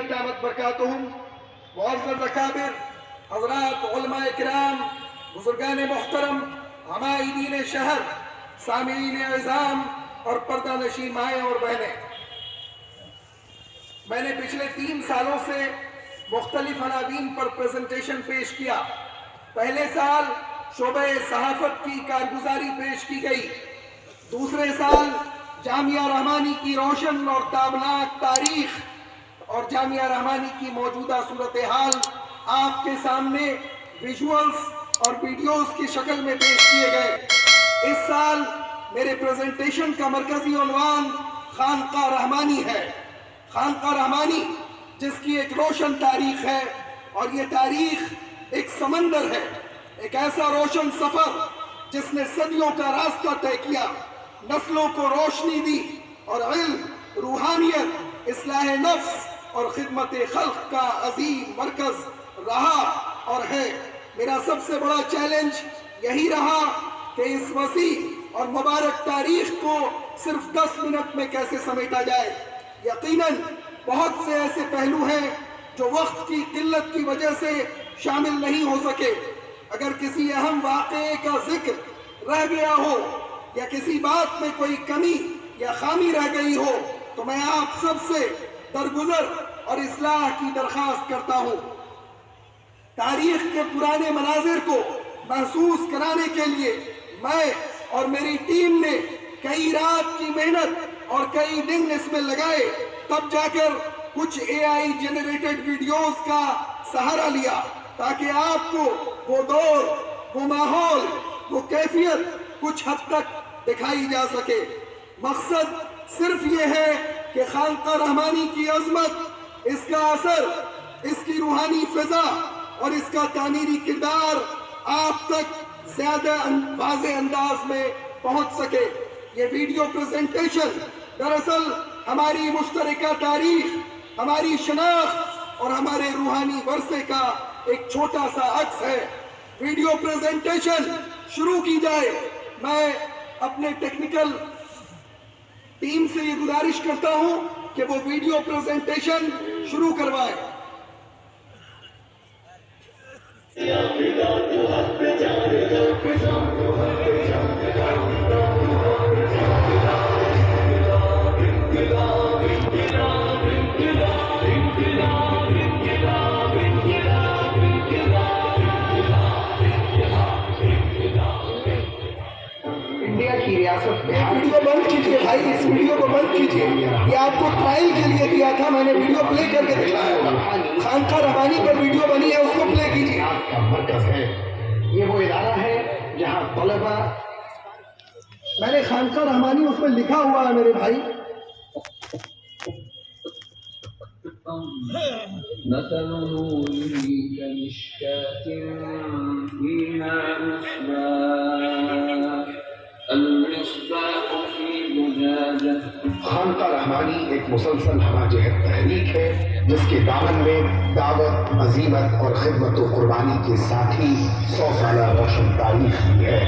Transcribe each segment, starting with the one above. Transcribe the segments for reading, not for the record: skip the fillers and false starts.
طیبۃ دامت برکاتہم، معزز اکابر حضرات علماء کرام، بزرگان محترم، عمائدین شہر، سامعین اعظام اور پردہ نشین مائیں اور بہنیں، میں نے پچھلے 3 سالوں سے مختلف عناوین پر پریزنٹیشن پیش کیا۔ پہلے سال شعبہ صحافت کی کارگزاری پیش کی گئی، دوسرے سال جامعہ رحمانی کی روشن اور تابناک تاریخ اور جامعہ رحمانی کی موجودہ صورتحال آپ کے سامنے ویژولز اور ویڈیوز کی شکل میں پیش کیے گئے۔ اس سال میرے پریزنٹیشن کا مرکزی عنوان خانقاہ رحمانی ہے۔ خانقاہ رحمانی جس کی ایک روشن تاریخ ہے، اور یہ تاریخ ایک سمندر ہے، ایک ایسا روشن سفر جس نے صدیوں کا راستہ طے کیا، نسلوں کو روشنی دی اور علم، روحانیت، اصلاح نفس اور خدمت خلق کا عظیم مرکز رہا اور ہے۔ میرا سب سے بڑا چیلنج یہی رہا کہ اس وسیع اور مبارک تاریخ کو صرف 10 منٹ میں کیسے سمیٹا جائے۔ یقیناً بہت سے ایسے پہلو ہیں جو وقت کی قلت کی وجہ سے شامل نہیں ہو سکے۔ اگر کسی اہم واقعے کا ذکر رہ گیا ہو یا کسی بات میں کوئی کمی یا خامی رہ گئی ہو تو میں آپ سب سے درگزر اور اصلاح کی درخواست کرتا ہوں۔ تاریخ کے پرانے مناظر کو محسوس کرانے کے لیے میں اور میری ٹیم نے کئی رات کی محنت اور کئی دن اس میں لگائے، تب جا کر کچھ AI جنریٹڈ ویڈیوز کا سہارا لیا تاکہ آپ کو وہ دور، وہ ماحول، وہ کیفیت کچھ حد تک دکھائی جا سکے۔ مقصد صرف یہ ہے کہ خانقاہ رحمانی کی عظمت، اس کا اثر، اس کی روحانی فضا اور اس کا تعمیری کردار آپ تک زیادہ واضح انداز میں پہنچ سکے۔ یہ ویڈیو پریزنٹیشن دراصل ہماری مشترکہ تاریخ، ہماری شناخت اور ہمارے روحانی ورثے کا ایک چھوٹا سا عکس ہے۔ ویڈیو پریزنٹیشن شروع کی جائے۔ میں اپنے ٹیکنیکل ٹیم سے یہ گزارش کرتا ہوں کہ وہ ویڈیو پریزنٹیشن شروع کروائیں۔ ویڈیو بند کیجئے بھائی، اس ویڈیو کو بند کیجئے۔ یہ آپ کو ٹرائل کے لیے دیا تھا، میں نے ویڈیو پلے کر کے دکھایا تھا۔ خانقاہ رحمانی پر ویڈیو بنی ہے، اس کو پلے کیجئے۔ آپ کا مرکز ہے، یہ وہ ادارہ ہے جہاں طلبہ، میں نے خانقاہ رحمانی اس میں لکھا ہوا ہے میرے بھائی۔ مثل نوره كمشكاة فيها مصباح المصباح في زجاجة۔ خانقاہ رحمانی ایک مسلسل ہمہ جہت تحریک ہے جس کے دامن میں دعوت، عزیمت اور خدمت و قربانی کے ساتھ ہی 100 سالہ روشن تاریخ بھی ہے۔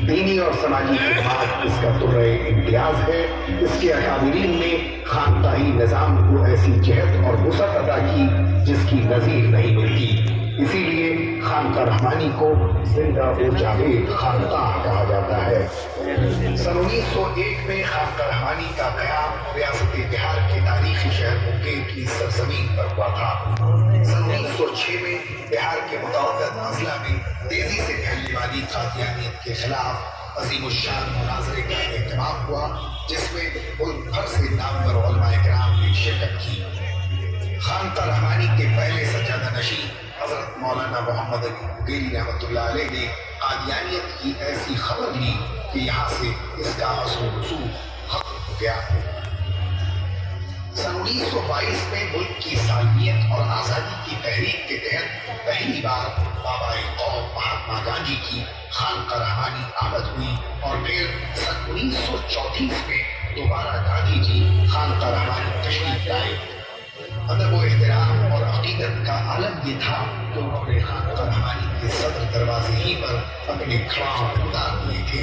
دینی اور سماجی خدمات اس کا طرح امتیاز ہے۔ اس کے اکابرین نے خانقاہی نظام کو ایسی جہت اور وسعت عطا کی جس کی نظیر نہیں ملتی۔ اسی لیے خانقاہ رحمانی کو زندہ و جاوید خانقاہ کہا جاتا ہے۔ سن 1901 میں خانقاہ رحمانی کا قیام ریاست بہار کے تاریخی شہر مونگیر کی سرزمین پر ہوا تھا۔ سن 1906 میں بہار کے متعدد اضلاع میں تیزی سے پھیلنے والی قادیانیت کے خلاف عظیم الشان مناظرے کا اہتمام ہوا، جس میں ملک بھر سے نامور علماء کرام نے شرکت کی۔ خانقاہ رحمانی کے پہلے سجادہ نشین حضرت مولانا محمد علی بغیری رحمۃ اللہ علیہ نے قادیانیت کی ایسی خبر لی کہ یہاں سے اس کا اثر و رسوخ ختم ہو گیا۔ سن 1922 میں ملک کی سالمیت اور آزادی کی تحریک کے تحت پہلی بار بابا قوم مہاتما گاندھی کی خانقاہ رحمانی آمد ہوئی، اور پھر سن 1934 میں دوبارہ گاندھی جی خانقاہ رحمانی تشریف لائے۔ ادب و احترام اور عقیدت کا عالم یہ تھا کہ انہوں نے خانقاہ رحمانی کے صدر دروازے ہی پر اپنے کھڑاؤں اتار دیے تھے۔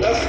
10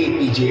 APJ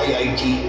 IIT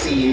CA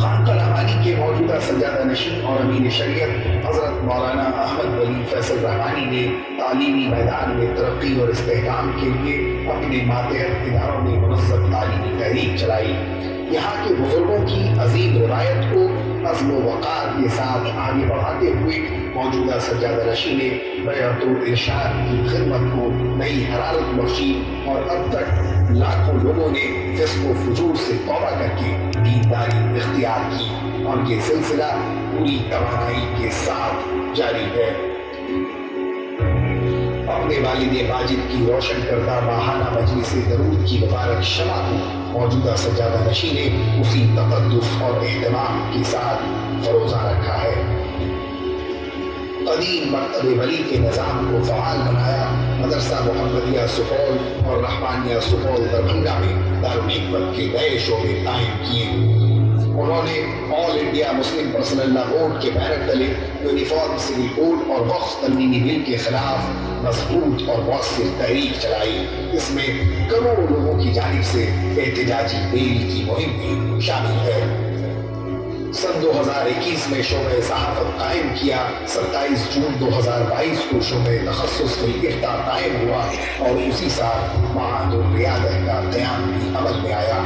خانقاہ رحمانی کے موجودہ سجادہ نشین اور امیر شریعت حضرت مولانا احمد ولی فیصل رحمانی نے تعلیمی میدان میں ترقی اور استحکام کے لیے اپنے ماتحت اداروں میں منظم تعلیمی تحریک چلائی. یہاں کے بزرگوں کی عظیم روایت کو عزم و وقار کے ساتھ آگے بڑھاتے ہوئے موجودہ سجادہ نشین نے بیعت الارشاد کی خدمت کو نئی حرارت بخشی اور اب تک لاکھوں لوگوں نے فسق و فجور سے توبہ کر کے دینداری اختیار کی اور یہ سلسلہ پوری توانائی کے ساتھ جاری ہے. اپنے والد ماجد کی روشن کردہ ماہانہ مجلس درود کی مبارک شمع کو موجودہ سجادہ نشین نے اسی تقدس اور اہتمام کے ساتھ فروزہ رکھا ہے. قدیم مکتب ولی کے نظام کو فعال بنایا. مدرسہ محمدیہ سپول اور رحمانیہ سپول دربھنگا میں دارالحکمت کے نئے شعبے قائم کیے. انہوں نے آل انڈیا مسلم پرسنل لا بورڈ کے بینر تلے یونیفارم سول کوڈ اور وقف ترمیمی بل کے خلاف مضبوط اور مؤثر تحریک چلائی. اس میں کروڑوں لوگوں کی جانب سے احتجاجی بیل کی مہم بھی شامل ہے. سن 2021 میں شعبہ صحافت قائم کیا. 27 جون 2022 کو شعبہ تخصص افتاء قائم ہوا اور اسی سال معہد الریاضہ کا قیام بھی عمل میں آیا.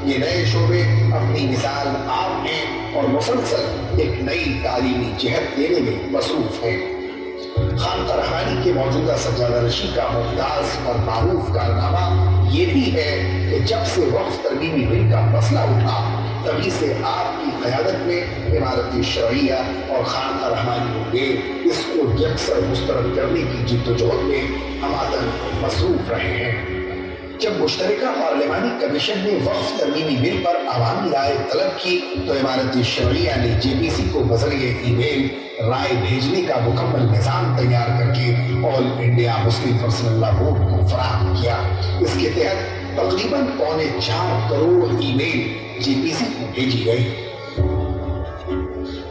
یہ نئے شعبے اپنی مثال آپ ہیں اور مسلسل ایک نئی تعلیمی جہت دینے میں مصروف ہیں. خانقاہ رحمانی کے موجودہ سجادہ نشین کا ممتاز اور معروف کارنامہ یہ بھی ہے کہ جب سے وقف ترمیمی بل کا مسئلہ اٹھا تبھی سے آپ کی قیادت میں امارت شرعیہ اور خانقاہ رحمانی مدیر اس کو یکسر مسترد کرنے کی جد و جہد میں ہماتن مصروف رہے ہیں. جب مشترکہ پارلیمانی کمیشن نے وقف ترمیمی بل پر عوامی رائے طلب کی تو امارت شرعیہ نے جے پی سی کو بذریعہ ای میل رائے بھیجنے کا مکمل نظام تیار کر کے آل انڈیا مسلم پرسنل لا بورڈ کو فراہم کیا. اس کے تحت تقریباً 4.25 کروڑ ای میل جے پی سی کو بھیجی گئی.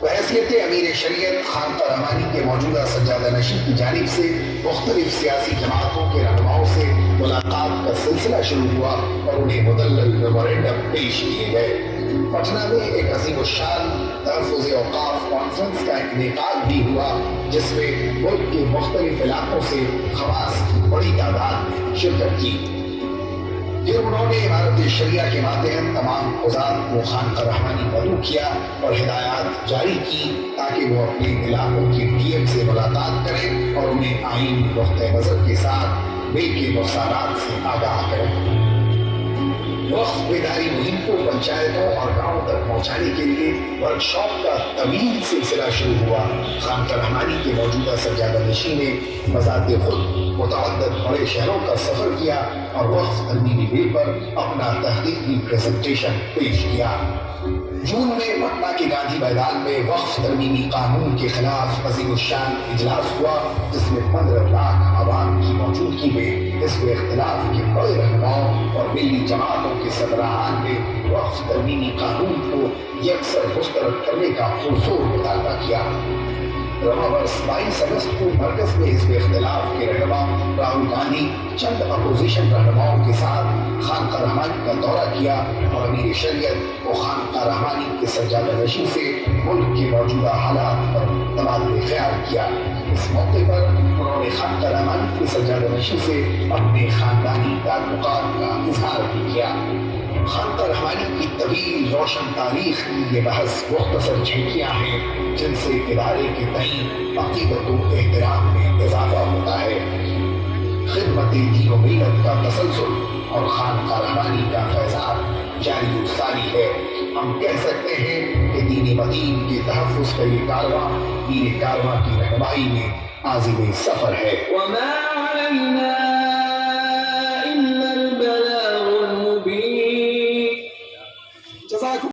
بحیثیت امیر شریعت خانقاہ رحمانی کے موجودہ سجادہ نشین کی جانب سے مختلف سیاسی جماعتوں کے رہنماؤں سے ملاقات کا سلسلہ شروع ہوا اور انہیں مدلل میمورنڈم پیش کیے گئے. پٹنہ میں ایک عظیم الشان تحفظ اوقاف کانفرنس کا انعقاد بھی ہوا جس میں ملک کے مختلف علاقوں سے خواص کی بڑی تعداد میں شرکت کی. پھر انہوں نے امارت شریعہ کے ماتحت تمام حضرات کو خانقاہ رحمانی مدعو کیا اور ہدایات جاری کی تاکہ وہ اپنے علاقوں کے ڈی ایم سے ملاقات کریں اور انہیں آئینی نقطہ نظر کے ساتھ بل کے نقصانات سے آگاہ کریں. وقف بیداری مہم کو پنچایتوں اور گاؤں تک پہنچانے کے لیے ورکشاپ کا طویل سلسلہ شروع ہوا. خانقاہ رحمانی کے موجودہ سجادہ نشین نے بذات خود متعدد بڑے شہروں کا سفر کیا اور وقف ترمیمی بل پر اپنا تحقیقی پریزنٹیشن پیش کیا. جون میں پٹنہ کے گاندھی میدان میں وقف ترمیمی قانون کے خلاف عظیم الشان اجلاس ہوا جس میں 15 لاکھ عوام کی موجودگی میں حزب اختلاف کے بڑے رہنماؤں اور ملی جماعتوں کے سربراہان نے وقف ترمیمی قانون کو یکسر مسترد کرنے کا پرزور مطالبہ کیا. رواں برس 22 اگست کو مرکز میں حزب اختلاف کے رہنما راہل گاندھی چند اپوزیشن رہنماؤں کے ساتھ خانقاہ رحمانی کا دورہ کیا اور امیر شریعت و خانقاہ رحمانی کے سجادہ نشین سے ملک کے موجودہ حالات پر تبادلہ خیال کیا. اس موقع پر انہوں نے خانقاہ رحمانی کے سجادہ نشین سے اپنے خاندانی تعلقات کا اظہار بھی کیا. خانقاہ رحمانی کی طویل روشن تاریخ کی یہ محض مختصر جھلکیاں ہیں جن سے ادارے کے تئیں عقیدت و احترام میں اضافہ ہوتا ہے. خدمت دین و ملت کا تسلسل اور خانقاہ رحمانی کا فیضان جاری و ساری ہے. ہم کہہ سکتے ہیں کہ دین مدین کے تحفظ کا یہ کارواں دین کارواں کی رہنمائی میں عازم سفر ہے.